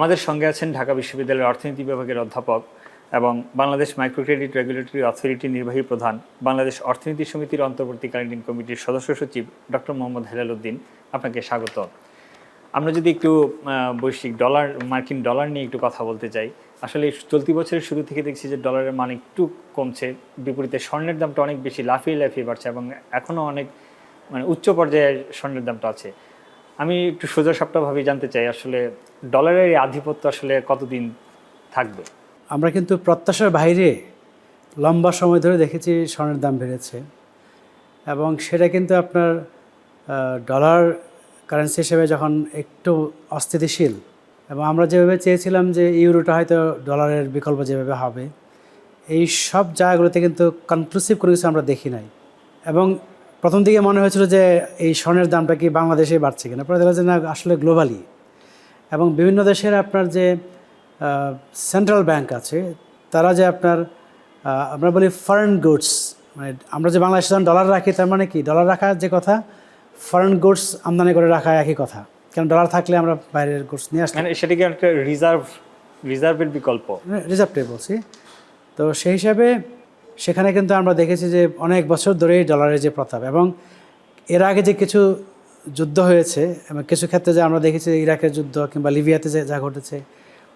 আমাদের সঙ্গে আছেন ঢাকা বিশ্ববিদ্যালয়ের অর্থনীতি বিভাগের অধ্যাপক এবং বাংলাদেশ মাইক্রো ক্রেডিট রেগুলেটরি অথরিটির নির্বাহী প্রধান, বাংলাদেশ অর্থনীতি সমিতির অন্তর্বর্তীকালীন কমিটির সদস্য সচিব ডক্টর মোহাম্মদ হেলাল উদ্দিন। আপনাকে স্বাগত। আমরা যদি একটু বৈশ্বিক মার্কিন ডলার নিয়ে একটু কথা বলতে চাই, আসলে চলতি বছরের শুরু থেকে দেখছি যে ডলারের মান একটু কমছে, বিপরীতে স্বর্ণের দামটা অনেক বেশি লাফিয়ে বাড়ছে এবং এখনও অনেক উচ্চ পর্যায়ে স্বর্ণের দামটা আছে। আমি একটু সোজাসাপটাভাবে জানতে চাই, আসলে ডলারের এই আধিপত্য আসলে কতদিন থাকবে? আমরা কিন্তু প্রত্যাশার বাইরে লম্বা সময় ধরে দেখেছি স্বর্ণের দাম বেড়েছে, এবং সেটা কিন্তু আপনার ডলার কারেন্সি হিসেবে যখন একটু অস্থিতিশীল, এবং আমরা যেভাবে চেয়েছিলাম যে ইউরোটা হয়তো ডলারের বিকল্প যেভাবে হবে, এই সব জায়গাগুলোতে কিন্তু কনক্লুসিভ কোনো কিছু আমরা দেখি নাই। এবং প্রথম দিকে মনে হয়েছিল যে এই স্বর্ণের দামটা কি বাংলাদেশে বাড়ছে কিনা, পরে দেখা যায় না, আসলে গ্লোবালি। এবং বিভিন্ন দেশের আপনার যে সেন্ট্রাল ব্যাংক আছে, তারা যে আপনার আমরা বলি ফরেন গুডস, মানে আমরা যে বাংলাদেশে যখন ডলার রাখি, তার মানে কি ডলার রাখা যে কথা, ফরেন গুডস আমদানি করে রাখা একই কথা। কারণ ডলার থাকলে আমরা বাইরের গুডস নিয়ে আসি, সেটা কি একটা রিজার্ভের বিকল্প, রিজার্ভটাই বলছি। তো সেই হিসাবে সেখানে কিন্তু আমরা দেখেছি যে অনেক বছর ধরেই ডলারের যে প্রতাপ, এবং এর আগে যে কিছু যুদ্ধ হয়েছে এবং কিছু ক্ষেত্রে যে আমরা দেখেছি ইরাকের যুদ্ধ কিংবা লিবিয়াতে যা ঘটেছে,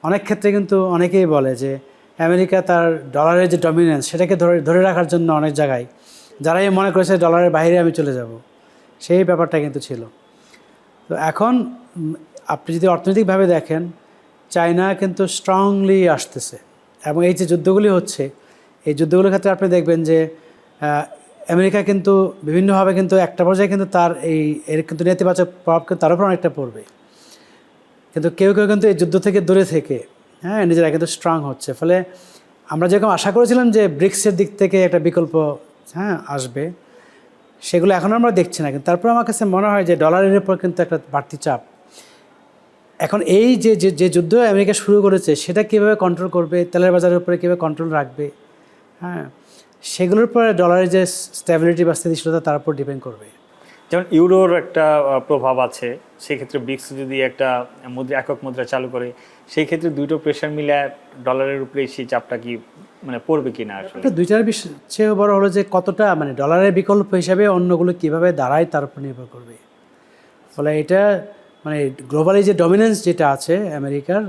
অনেক ক্ষেত্রে কিন্তু অনেকেই বলে যে আমেরিকা তার ডলারের যে ডমিনেন্স সেটাকে ধরে রাখার জন্য অনেক জায়গায় যারাই মনে করেছে ডলারের বাইরে আমি চলে যাব, সেই ব্যাপারটা কিন্তু ছিল। তো এখন আপনি যদি অর্থনৈতিকভাবে দেখেন, চায়না কিন্তু স্ট্রংলি আসতেছে, এবং এই যে যুদ্ধগুলি হচ্ছে, এই যুদ্ধগুলোর ক্ষেত্রে আপনি দেখবেন যে আমেরিকা কিন্তু বিভিন্নভাবে কিন্তু একটা পর্যায়ে কিন্তু এর কিন্তু নেতিবাচক প্রভাব কিন্তু তার উপর অনেকটা পড়বে। কিন্তু কেউ কিন্তু এই যুদ্ধ থেকে দূরে থেকে নিজেরা কিন্তু স্ট্রং হচ্ছে। ফলে আমরা যেরকম আশা করেছিলাম যে ব্রিক্সের দিক থেকে একটা বিকল্প আসবে, সেগুলো এখন আমরা দেখছি না। কিন্তু তারপর আমার কাছে মনে হয় যে ডলারের উপর কিন্তু একটা বাড়তি চাপ। এখন এই যে যুদ্ধ আমেরিকা শুরু করেছে, সেটা কীভাবে কন্ট্রোল করবে, তেলের বাজারের উপরে কীভাবে কন্ট্রোল রাখবে, সেগুলোর উপরে ডলারের যে স্ট্যাবিলিটি বা স্থিতিশীলতা তার উপর ডিপেন্ড করবে। যেমন ইউরোর একটা প্রভাব আছে, সেই ক্ষেত্রে ব্রিক্স যদি একটা একক মুদ্রা চালু করে, সেই ক্ষেত্রে দুটো প্রেশার মিলে ডলারের উপরে সেই চাপটা কি পড়বে কিনা? আসলে দুইটার চেয়ে বড় হলো যে কতটা ডলারের বিকল্প হিসাবে অন্যগুলো কিভাবে দাঁড়ায় তার উপর নির্ভর করবে। ফলে এটা গ্লোবালি যে ডমিনেন্স যেটা আছে আমেরিকার,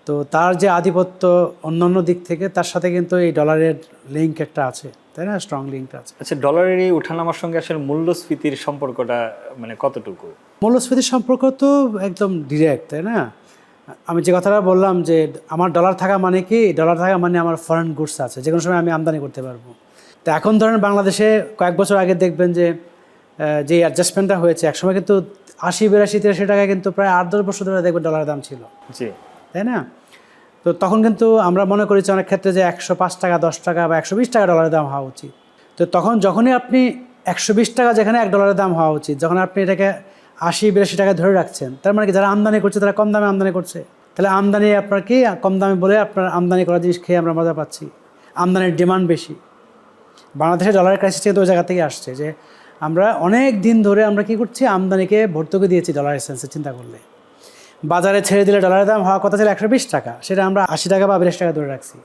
তো তার যে আধিপত্য অন্যান্য দিক থেকে, তার সাথে কিন্তু এই ডলারের লিঙ্ক একটা আছে, তাই না? স্ট্রং লিঙ্কটা আছে। আচ্ছা, ডলারের এই ওঠানামার সঙ্গে আসলে মূল্যস্ফীতির সম্পর্কটা কতটুকু? মূল্যস্ফীতির সম্পর্ক তো একদম ডিরেক্ট, তাই না? আমি যে কথাটা বললাম যে আমার ডলার থাকা মানে কি, ডলার থাকা মানে আমার ফরেন গুডস আছে, যে কোনো সময় আমি আমদানি করতে পারবো। তো এখন ধরেন বাংলাদেশে কয়েক বছর আগে দেখবেন যে অ্যাডজাস্টমেন্টটা হয়েছে, একসময় কিন্তু 80, 82, 83 টাকা কিন্তু প্রায় 8-10 বছর ধরে দেখবেন ডলারের দাম ছিল, জি, তাই না? তো তখন কিন্তু আমরা মনে করেছি অনেক ক্ষেত্রে যে 105 টাকা, 10 টাকা বা 120 টাকা ডলারের দাম হওয়া উচিত। তো তখন যখনই আপনি 120 টাকা যেখানে $1 দাম হওয়া উচিত, যখন আপনি এটাকে 80-82 টাকা ধরে রাখছেন, তার মানে কি যারা আমদানি করছে তারা কম দামে আমদানি করছে। তাহলে আমদানি আপনার কি কম দামে বলে আপনার আমদানি করা জিনিস খেয়ে আমরা মজা পাচ্ছি, আমদানির ডিমান্ড বেশি। বাংলাদেশের ডলারের ক্রাইসিস কিন্তু ওই জায়গা থেকে আসছে, যে আমরা অনেক দিন ধরে আমরা কী করছি, আমদানিকে ভর্তুকি দিয়েছি ডলারের সেন্সে। চিন্তা করলে বাজারে ছেড়ে দিলে ডলারের দাম হওয়ার কথা ছিল 120 টাকা, সেটা আমরা 80 টাকা বা 82 টাকা ধরে রাখছি।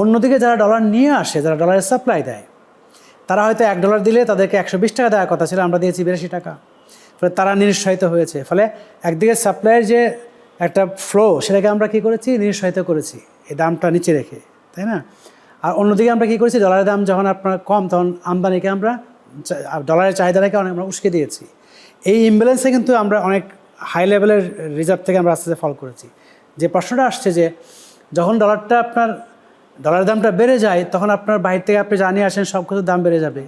অন্যদিকে যারা ডলার নিয়ে আসে, যারা ডলারের সাপ্লাই দেয়, তারা হয়তো $1 দিলে তাদেরকে 120 টাকা দেওয়ার কথা ছিল, আমরা দিয়েছি 82 টাকা। ফলে তারা নিরুৎসাহিত হয়েছে। ফলে একদিকে সাপ্লাইয়ের যে একটা ফ্লো, সেটাকে আমরা কী করেছি, নিরুৎসাহিত করেছি এই দামটা নিচে রেখে, তাই না? আর অন্যদিকে আমরা কী করেছি, ডলারের দাম যখন আপনার কম, তখন আমদানিকে আমরা ডলারের চাহিদাটাকে আমরা উস্কে দিয়েছি। এই ইমব্যালেন্সে কিন্তু আমরা অনেক হাই লেভেলের রিজার্ভ থেকে আমরা আস্তে আস্তে ফল করেছি। যে প্রশ্নটা আসছে যে যখন ডলারের দামটা বেড়ে যায়, তখন আপনার বাইরে থেকে আপনি জানিয়ে আসেন সব কিছুর দাম বেড়ে যাবে।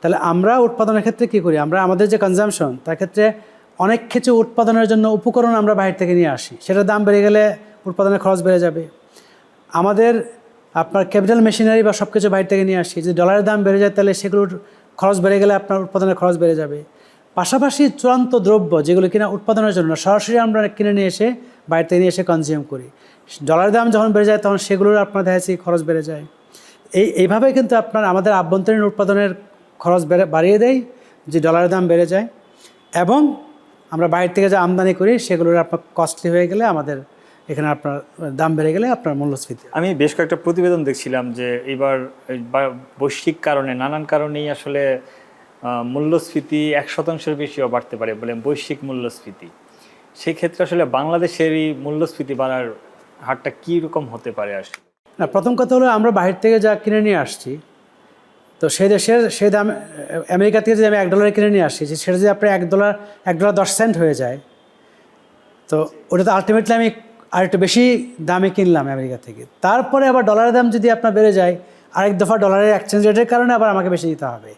তাহলে আমরা উৎপাদনের ক্ষেত্রে কী করি, আমরা আমাদের যে কনজামশন, তার ক্ষেত্রে অনেক কিছু উৎপাদনের জন্য উপকরণ আমরা বাইরে থেকে নিয়ে আসি, সেটার দাম বেড়ে গেলে উৎপাদনের খরচ বেড়ে যাবে। আমাদের আপনার ক্যাপিটাল মেশিনারি বা সব কিছু বাইরে থেকে নিয়ে আসি, যদি ডলারের দাম বেড়ে যায় তাহলে সেগুলোর খরচ বেড়ে গেলে আপনার উৎপাদনের খরচ বেড়ে যাবে। পাশাপাশি চূড়ান্ত দ্রব্য যেগুলো কিনা উৎপাদনের জন্য সরাসরি আমরা কিনে নিয়ে এসে বাইরে থেকে নিয়ে এসে কনজিউম করি, ডলারের দাম যখন বেড়ে যায় তখন সেগুলোর আপনার দেখা যাচ্ছে খরচ বেড়ে যায়। এইভাবে কিন্তু আপনার আমাদের আভ্যন্তরীণ উৎপাদনের খরচ বাড়িয়ে দেয়, যে ডলারের দাম বেড়ে যায়, এবং আমরা বাইরে থেকে যা আমদানি করি সেগুলোর আপনার কস্টলি হয়ে গেলে আমাদের এখানে আপনার দাম বেড়ে গেলে আপনার মূল্যস্ফীতি। আমি বেশ কয়েকটা প্রতিবেদন দেখছিলাম যে এবার বৈশ্বিক কারণে নানান কারণেই আসলে মূল্যস্ফীতি 1% বেশিও বাড়তে পারে বলে বৈশ্বিক মূল্যস্ফীতি। সেই ক্ষেত্রে আসলে বাংলাদেশের এই মূল্যস্ফীতি বাড়ার হারটা কী রকম হতে পারে আসলে? না, প্রথম কথা হলো আমরা বাহির থেকে যা কিনে নিয়ে আসছি, তো সেই দেশের সেই দাম, আমেরিকা থেকে যদি আমি $1 কিনে নিয়ে আসছি, সেটা যদি আপনার $1.10 হয়ে যায়, তো ওটা তো আলটিমেটলি আমি আর একটু বেশি দামে কিনলাম আমেরিকা থেকে। তারপরে আবার ডলারের দাম যদি আপনার বেড়ে যায়, আরেক দফা ডলারের এক্সচেঞ্জ রেটের কারণে আবার আমাকে বেশি দিতে হবে।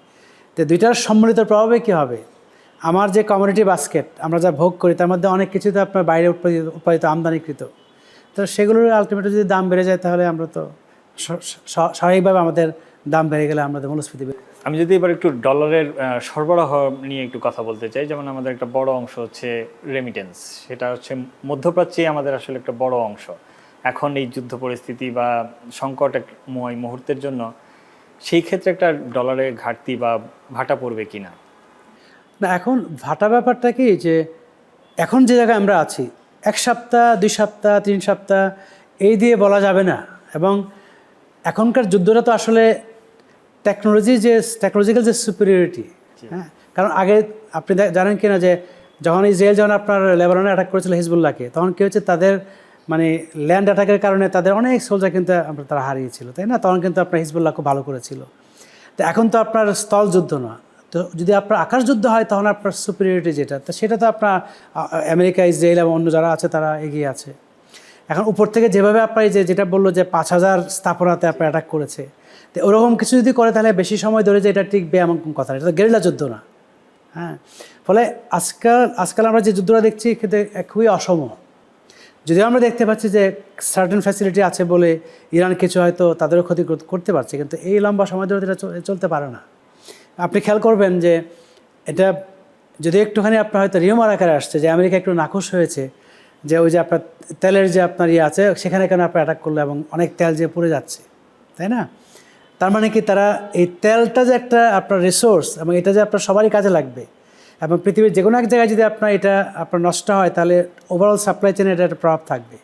তো দুইটার সম্মিলিত প্রভাবে কী হবে, আমার যে কমিউনিটি বাস্কেট আমরা যা ভোগ করি তার মধ্যে অনেক কিছু তো আপনার বাইরে উৎপাদিত আমদানিকৃত, তো সেগুলোর আলটিমেটলি যদি দাম বেড়ে যায় তাহলে আমরা তো স্বাভাবিকভাবে আমাদের দাম বেড়ে গেলে আমাদের মূল্যস্ফীতি বেড়ে। আমি যদি এবার একটু ডলারের সরবরাহ নিয়ে একটু কথা বলতে চাই, যেমন আমাদের একটা বড় অংশ হচ্ছে রেমিটেন্স, সেটা হচ্ছে মধ্যপ্রাচ্যে আমাদের আসলে একটা বড় অংশ। এখন এই যুদ্ধ পরিস্থিতি বা সংকটময় মুহূর্তের জন্য সেই ক্ষেত্রে একটা ডলারের ঘাটতি বা ভাটা পড়বে কিনা? না, এখন ভাটা ব্যাপারটা কি যে এখন যে জায়গায় আমরা আছি, 1 সপ্তাহ 2 সপ্তাহ 3 সপ্তাহ এই দিয়ে বলা যাবে না। এবং এখনকার যুদ্ধটা তো আসলে টেকনোলজিক্যাল যে সুপিরিয়রিটি, হ্যাঁ, কারণ আগে আপনি জানেন কিনা যে যখন ইসরায়েল যখন আপনার লেবাননে অ্যাটাক করেছিল হিজবুল্লাহকে, তখন কী হচ্ছে, তাদের মানে ল্যান্ড অ্যাটাকের কারণে তাদের অনেক সোলজার কিন্তু তারা হারিয়েছিল, তাই না? তখন কিন্তু আপনার হিজবুল্লাহ খুব ভালো করেছিল। তো এখন তো আপনার স্থল যুদ্ধ না, তো যদি আপনার আকাশ যুদ্ধ হয় তখন আপনার সুপিরিয়রিটি যেটা, তো সেটা তো আপনার আমেরিকা, ইসরায়েল এবং অন্য যারা আছে তারা এগিয়ে আছে। এখন উপর থেকে যেভাবে আপনার যেটা বললো যে 5000 স্থাপনাতে আপনার অ্যাটাক করেছে, তো ওরকম কিছু যদি করে তাহলে বেশি সময় ধরে যে এটা টিকবে এমন কোন কথা, এটা তো গেরিলা যুদ্ধ না। হ্যাঁ, ফলে আজকাল আমরা যে যুদ্ধটা দেখছি ক্ষেত্রে খুবই অসম। যদিও আমরা দেখতে পাচ্ছি যে সার্টেন ফ্যাসিলিটি আছে বলে ইরান কিছু হয়তো তাদেরও ক্ষতি করতে পারছে, কিন্তু এই লম্বা সময় ধরে এটা চলতে পারে না। আপনি খেয়াল করবেন যে এটা যদি একটুখানি আপনার হয়তো রিউমার আকারে আসছে যে আমেরিকা একটু নাখুশ হয়েছে যে ওই যে আপনার তেলের যে আপনার ইয়ে আছে সেখানে কেন আপনার অ্যাটাক করলো এবং অনেক তেল যে পড়ে যাচ্ছে, তাই না? তার মানে কি তারা এই তেলটা যে একটা আপনার রিসোর্স এবং এটা যে আপনার সবারই কাজে লাগবে, এবং পৃথিবীর যে কোনো এক জায়গায় যদি আপনার এটা আপনার নষ্ট হয় তাহলে ওভারঅল সাপ্লাই চেনে এটা একটা প্রভাব থাকবে।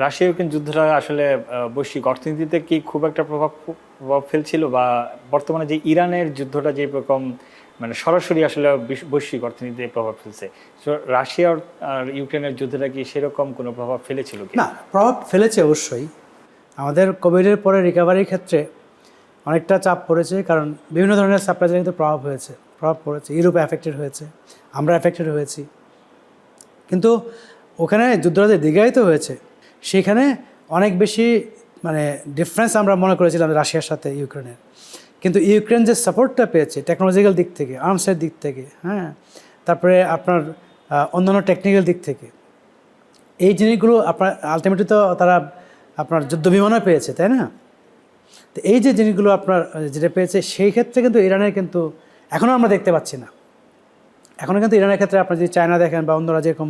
রাশিয়া ইউক্রেন যুদ্ধটা আসলে বৈশ্বিক অর্থনীতিতে কি খুব একটা প্রভাব ফেলছিল, বা বর্তমানে যে ইরানের যুদ্ধটা যে রকম মানে সরাসরি আসলে বৈশ্বিক অর্থনীতিতে প্রভাব ফেলছে, রাশিয়া আর ইউক্রেনের যুদ্ধটা কি সেরকম কোনো প্রভাব ফেলেছিল কি? না, প্রভাব ফেলেছে অবশ্যই। আমাদের কোভিডের পরে রিকভারির ক্ষেত্রে অনেকটা চাপ পড়েছে, কারণ বিভিন্ন ধরনের সাপ্লাই চেনে কিন্তু প্রভাব পড়েছে। ইউরোপ অ্যাফেক্টেড হয়েছে, আমরা অ্যাফেক্টেড হয়েছি। কিন্তু ওখানে যুদ্ধটা যে দীর্ঘায়িত হয়েছে সেখানে অনেক বেশি মানে ডিফারেন্স আমরা মনে করেছিলাম রাশিয়ার সাথে ইউক্রেনের, কিন্তু ইউক্রেন যে সাপোর্টটা পেয়েছে টেকনোলজিক্যাল দিক থেকে, আর্মসের দিক থেকে, হ্যাঁ, তারপরে আপনার অন্যান্য টেকনিক্যাল দিক থেকে, এই জিনিসগুলো আপনার আলটিমেটলি তো তারা আপনার যুদ্ধ বিমানও পেয়েছে, তাই না? তো এই যে জিনিসগুলো আপনার যেটা পেয়েছে সেই ক্ষেত্রে কিন্তু ইরানের কিন্তু এখনও আমরা দেখতে পাচ্ছি না। এখনও কিন্তু ইরানের ক্ষেত্রে আপনার যদি চায়না দেখেন বা অন্যরা যেরকম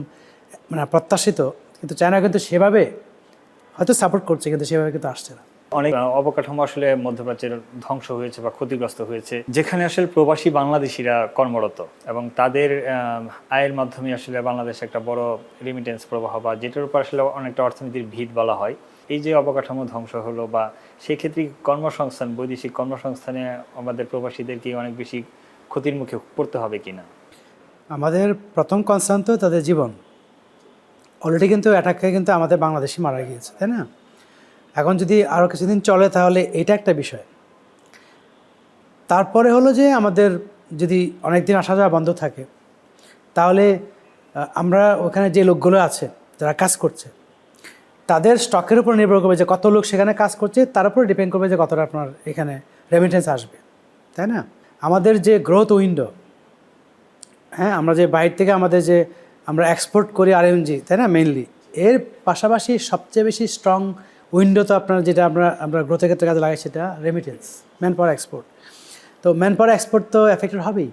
মানে প্রত্যাশিত, কিন্তু চায়না কিন্তু সেভাবে হয়তো সাপোর্ট করছে কিন্তু সেভাবে কিন্তু আসছে না। অনেক অবকাঠামো আসলে মধ্যপ্রাচ্যের ধ্বংস হয়েছে বা ক্ষতিগ্রস্ত হয়েছে, যেখানে আসলে প্রবাসী বাংলাদেশিরা কর্মরত এবং তাদের আয়ের মাধ্যমে আসলে বাংলাদেশ একটা বড় রেমিটেন্স প্রবাহ বা যেটার উপর আসলে অনেকটা অর্থনীতির ভিত বলা হয়। এই যে অবকাঠামো ধ্বংস হলো বা সেই ক্ষেত্রে কর্মসংস্থান, বৈদেশিক কর্মসংস্থানে আমাদের প্রবাসীদেরকে অনেক বেশি ক্ষতির মুখে পড়তে হবে কিনা? আমাদের প্রথম কনসার্ন তো তাদের জীবন। অলরেডি কিন্তু অ্যাটাকে কিন্তু আমাদের বাংলাদেশি মারা গিয়েছে, তাই না? এখন যদি আরও কিছুদিন চলে তাহলে এটা একটা বিষয়। তারপরে হলো যে আমাদের যদি অনেক দিন আসা যাওয়া বন্ধ থাকে তাহলে আমরা ওখানে যে লোকগুলো আছে যারা কাজ করছে তাদের স্টকের উপর নির্ভর করবে যে কত লোক সেখানে কাজ করছে, তার উপর ডিপেন্ড করবে যে কতটা আপনার এখানে রেমিটেন্স আসবে, তাই না? আমাদের যে গ্রোথ উইন্ডো, হ্যাঁ, আমরা যে বাইরে থেকে আমাদের যে আমরা এক্সপোর্ট করি আরএমজি, তাই না, মেইনলি, এর পাশাপাশি সবচেয়ে বেশি স্ট্রং উইন্ডো তো আপনার যেটা আমরা গ্রোথের ক্ষেত্রে কাজে লাগাই সেটা রেমিটেন্স, ম্যান পাওয়ার এক্সপোর্ট। তো ম্যান পাওয়ার এক্সপোর্ট তো এফেক্টেড হবেই।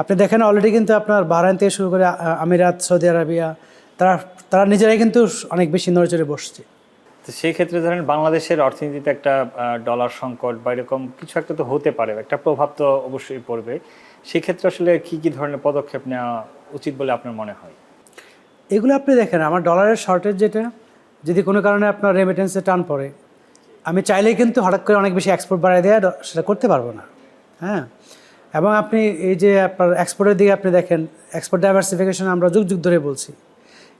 আপনি দেখেন অলরেডি কিন্তু আপনার বাহরাইন থেকে শুরু করে আমিরাত, সৌদি আরবিয়া, তারা নিজেরাই কিন্তু অনেক বেশি নড়েচড়ে বসছে। তো সেই ক্ষেত্রে ধরেন বাংলাদেশের অর্থনীতিতে একটা ডলার সংকট বা এরকম কিছু একটা তো হতে পারে, একটা প্রভাব তো অবশ্যই পড়বে। সেক্ষেত্রে আসলে কী ধরনের পদক্ষেপ নেওয়া উচিত বলে আপনার মনে হয়? এগুলো আপনি দেখেন, আমার ডলারের শর্টেজ যেটা যদি কোনো কারণে আপনার রেমিটেন্সে টান পড়ে, আমি চাইলেই কিন্তু হঠাৎ করে অনেক বেশি এক্সপোর্ট বাড়ায় দেওয়া সেটা করতে পারবো না। হ্যাঁ, এবং আপনি এই যে আপনার এক্সপোর্টের দিকে আপনি দেখেন, এক্সপোর্ট ডাইভার্সিফিকেশন আমরা যুগ যুগ ধরে বলছি,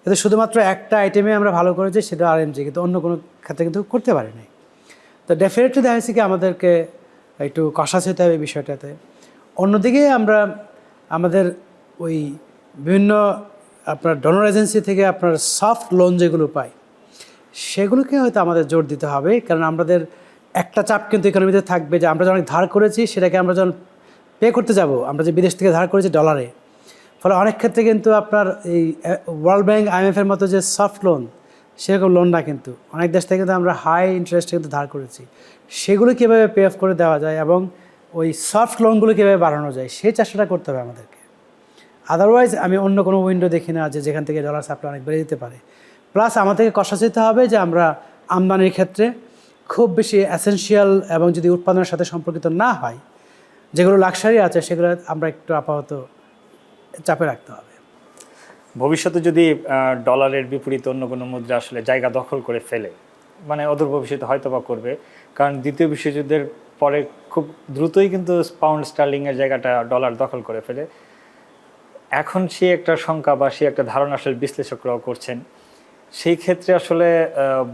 কিন্তু শুধুমাত্র একটা আইটেমে আমরা ভালো করেছি, সেটা আরএমজি, কিন্তু অন্য কোনো ক্ষেত্রে কিন্তু করতে পারি নাই। তো ডেফিনেটলি দেখা যাচ্ছে কি আমাদেরকে একটু কষাস হতে হবে বিষয়টাতে। অন্যদিকে আমরা আমাদের ওই বিভিন্ন আপনার ডোনর এজেন্সি থেকে আপনার সফট লোন যেগুলো পাই, সেগুলোকে হয়তো আমাদের জোর দিতে হবে, কারণ আমাদের একটা চাপ কিন্তু ইকোনমিতে থাকবে যে আমরা যখন ধার করেছি সেটাকে আমরা যখন পে করতে যাব, আমরা যে বিদেশ থেকে ধার করেছি ডলারে, ফলে অনেক ক্ষেত্রে কিন্তু আপনার এই ওয়ার্ল্ড ব্যাংক আইএমএফের মতো যে সফট লোন, সেরকম লোন না, কিন্তু অনেক দেশ থেকে কিন্তু আমরা হাই ইন্টারেস্টে কিন্তু ধার করেছি, সেগুলো কীভাবে পে অফ করে দেওয়া যায় এবং ওই সফট লোনগুলো কীভাবে বাড়ানো যায় সেই চেষ্টাটা করতে হবে আমাদেরকে। আদারওয়াইজ আমি অন্য কোনো উইন্ডো দেখি না যে যেখান থেকে ডলার সাপ্লাই অনেক বেড়ে যেতে পারে। প্লাস আমাদেরকে কষা যেতে হবে যে আমরা আমদানির ক্ষেত্রে খুব বেশি এসেনশিয়াল এবং যদি উৎপাদনের সাথে সম্পর্কিত না হয়, যেগুলো লাক্সারি আছে সেগুলো আমরা একটু আপাতত চাপে রাখতে হবে। ভবিষ্যতে যদি ডলারের বিপরীতে অন্য কোনো মুদ্রা আসলে জায়গা দখল করে ফেলে, মানে অদূর ভবিষ্যতে হয়তো বা করবে, কারণ দ্বিতীয় বিশ্বযুদ্ধের পরে খুব দ্রুতই কিন্তু পাউন্ড স্টার্লিংয়ের জায়গাটা ডলার দখল করে ফেলে। এখন সে একটা শঙ্কা বা সে একটা ধারণা আসলে বিশ্লেষকরাও করছেন, সেই ক্ষেত্রে আসলে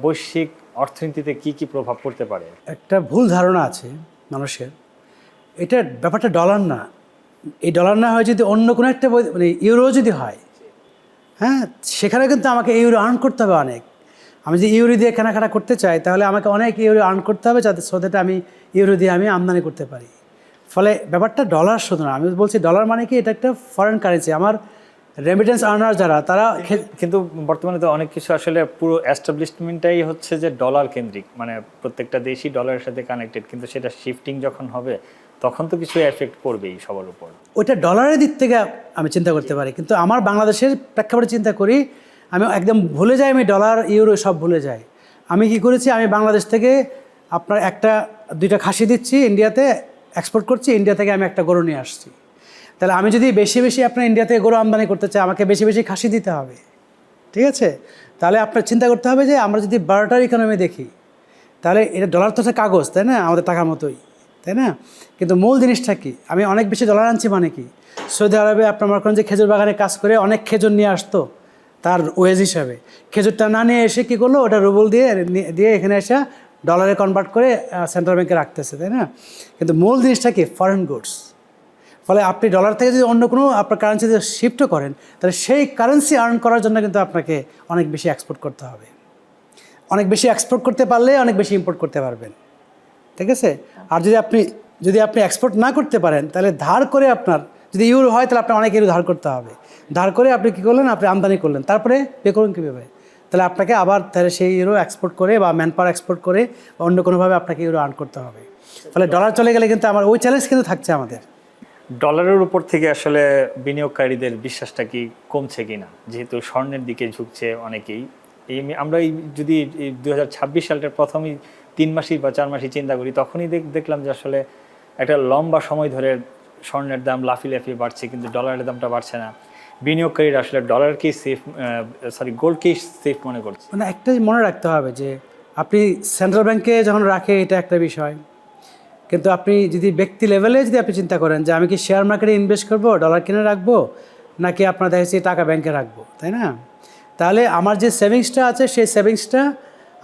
বৈশ্বিক অর্থনীতিতে কি কি প্রভাব পড়তে পারে? একটা ভুল ধারণা আছে মানুষের, এটা ব্যাপারটা ডলার না। এই ডলার না হয় যদি অন্য কোনো একটা মানে ইউরো যদি হয়, হ্যাঁ, সেখানে কিন্তু আমাকে ইউরো আর্ন করতে হবে অনেক। আমি যদি ইউরো দিয়ে কেনাকাটা করতে চাই তাহলে আমাকে অনেক ইউরো আর্ন করতে হবে, যাতে সোদেটা আমি ইউরো দিয়ে আমি আমদানি করতে পারি। ফলে ব্যাপারটা ডলার শুধু না, আমি বলছি ডলার মানে কি, এটা একটা ফরেন কারেন্সি। আমার রেমিটেন্স আর্নার যারা, তারা কিন্তু বর্তমানে তো অনেক কিছু আসলে পুরো এস্টাবলিশমেন্টটাই হচ্ছে যে ডলার কেন্দ্রিক, মানে প্রত্যেকটা দেশই ডলারের সাথে কানেক্টেড, কিন্তু সেটা শিফটিং যখন হবে তখন তো কিছু এফেক্ট পড়বেই সবার উপর। ওইটা ডলারের দিক থেকে আমি চিন্তা করতে পারি, কিন্তু আমার বাংলাদেশের প্রেক্ষাপটে চিন্তা করি, আমি একদম ভুলে যাই, আমি ডলার ইউরো সব ভুলে যাই। আমি কি করেছি, আমি বাংলাদেশ থেকে আপনার দুইটা খাসি দিচ্ছি, ইন্ডিয়াতে এক্সপোর্ট করছি, ইন্ডিয়া থেকে আমি একটা গরু নিয়ে আসছি। তাহলে আমি যদি বেশি বেশি আপনার ইন্ডিয়া থেকে গরু আমদানি করতে চাই, আমাকে বেশি বেশি খাসি দিতে হবে, ঠিক আছে? তাহলে আপনার চিন্তা করতে হবে যে আমরা যদি বার্টার ইকোনমি দেখি, তাহলে এটা ডলার তো একটা কাগজ, তাই না, আমাদের টাকার মতোই, তাই না? কিন্তু মূল জিনিসটা কি, আমি অনেক বেশি ডলার আনছি মানে কি, সৌদি আরবে আপনার মনে করেন যে খেজুর বাগানে কাজ করে অনেক খেজুর নিয়ে আসতো তার ওয়েজ হিসাবে, খেজুরটা না নিয়ে এসে কী করলো, ওটা রুবল দিয়ে এখানে এসে ডলারে কনভার্ট করে সেন্ট্রাল ব্যাংকে রাখতেছে, তাই না? কিন্তু মূল জিনিসটা কি, ফরেন গুডস। ফলে আপনি ডলার থেকে যদি অন্য কোনো আপনার কারেন্সিতে শিফটও করেন, তাহলে সেই কারেন্সি আর্ন করার জন্য কিন্তু আপনাকে অনেক বেশি এক্সপোর্ট করতে হবে। অনেক বেশি এক্সপোর্ট করতে পারলে অনেক বেশি ইম্পোর্ট করতে পারবেন, ঠিক আছে? আর যদি আপনি এক্সপোর্ট না করতে পারেন, তাহলে ধার করে, আপনার যদি ইউরো হয় তাহলে আপনার অনেক ইউরো ধার করতে হবে। ধার করে আপনি কী করলেন, আপনি আমদানি করলেন, তারপরে পে করুন কীভাবে? তাহলে আপনাকে আবার তাহলে সেই ইউরো এক্সপোর্ট করে বা ম্যান পাওয়ার এক্সপোর্ট করে বা অন্য কোনোভাবে আপনাকে ইউরো আর্ন করতে হবে। ফলে ডলার চলে গেলে কিন্তু আমার ওই চ্যালেঞ্জ কিন্তু থাকছে আমাদের। ডলারের উপর থেকে আসলে বিনিয়োগকারীদের বিশ্বাসটা কি কমছে কিনা, যেহেতু স্বর্ণের দিকে ঝুঁকছে অনেকেই। আমরা যদি 2026 সালটার প্রথমেই 3 মাসই বা 4 মাসই চিন্তা করি, তখনই দেখলাম যে আসলে একটা লম্বা সময় ধরে স্বর্ণের দাম লাফিয়ে বাড়ছে, কিন্তু ডলারের দামটা বাড়ছে না। বিনিয়োগকারীরা আসলে ডলারকেই গোল্ডকেই সেফ মনে করছে। মানে একটাই মনে রাখতে হবে যে আপনি সেন্ট্রাল ব্যাংকে যখন রাখে এটা একটা বিষয়, কিন্তু আপনি যদি ব্যক্তি লেভেলে যদি আপনি চিন্তা করেন যে আমি কি শেয়ার মার্কেটে ইনভেস্ট করবো, ডলার কিনে রাখবো, নাকি আপনার দেখেছি টাকা ব্যাংকে রাখবো, তাই না? তাহলে আমার যে সেভিংসটা আছে সেই সেভিংসটা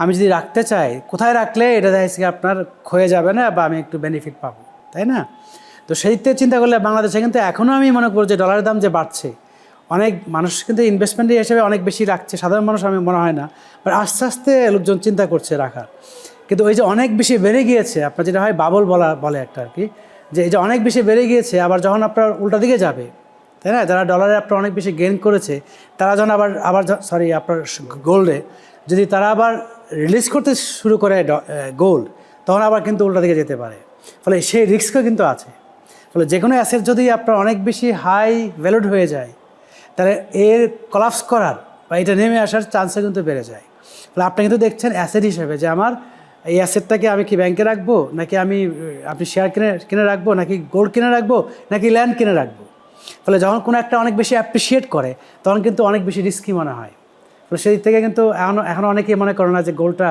আমি যদি রাখতে চাই, কোথায় রাখলে এটা দেখেছি আপনার ক্ষয়ে যাবে না বা আমি একটু বেনিফিট পাবো, তাই না? তো সেইতে চিন্তা করলে বাংলাদেশে কিন্তু এখনও আমি মনে করি যে ডলারের দাম যে বাড়ছে, অনেক মানুষ কিন্তু ইনভেস্টমেন্ট হিসেবে অনেক বেশি রাখছে, সাধারণ মানুষ আমি মনে হয় না, বাট আস্তে আস্তে লোকজন চিন্তা করছে রাখার। কিন্তু ওই যে অনেক বেশি বেড়ে গিয়েছে, আপনার যেটা হয় বাবল বলে একটা আর কি, যে এই যে অনেক বেশি বেড়ে গিয়েছে, আবার যখন আপনার উল্টা দিকে যাবে, তাই না, যারা ডলারে আপনার অনেক বেশি গেইন করেছে, তারা যখন আবার আপনার গোল্ডে যদি তারা আবার রিলিজ করতে শুরু করে গোল্ড, তখন আবার কিন্তু উল্টা দিকে যেতে পারে। ফলে সেই রিস্কও কিন্তু আছে। ফলে যে কোনো অ্যাসেট যদি আপনার অনেক বেশি হাই ভ্যালুড হয়ে যায়, তাহলে এর কলাপস করার বা এটা নেমে আসার চান্সও কিন্তু বেড়ে যায়। ফলে আপনি কিন্তু দেখছেন অ্যাসেট হিসেবে যে আমার এই অ্যাসেটটাকে আমি কি ব্যাংকে রাখবো, নাকি আপনি শেয়ার কিনে রাখবো, নাকি গোল্ড কিনে রাখবো, নাকি ল্যান্ড কিনে রাখবো। ফলে যখন কোনো একটা অনেক বেশি অ্যাপ্রিসিয়েট করে, তখন কিন্তু অনেক বেশি রিস্কি মনে হয়। তো সেই দিক থেকে কিন্তু এখন অনেকেই মনে করে না যে গোল্ডটা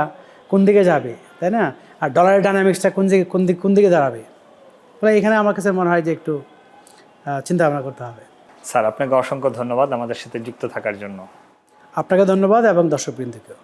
কোন দিকে যাবে, তাই না? আর ডলারের ডাইনামিক্সটা কোন দিকে দাঁড়াবে। ফলে এখানে আমার কাছে মনে হয় যে একটু চিন্তা ভাবনা করতে হবে। স্যার, আপনাকে অসংখ্য ধন্যবাদ আমাদের সাথে যুক্ত থাকার জন্য। আপনাকে ধন্যবাদ এবং দর্শকবৃন্দকে।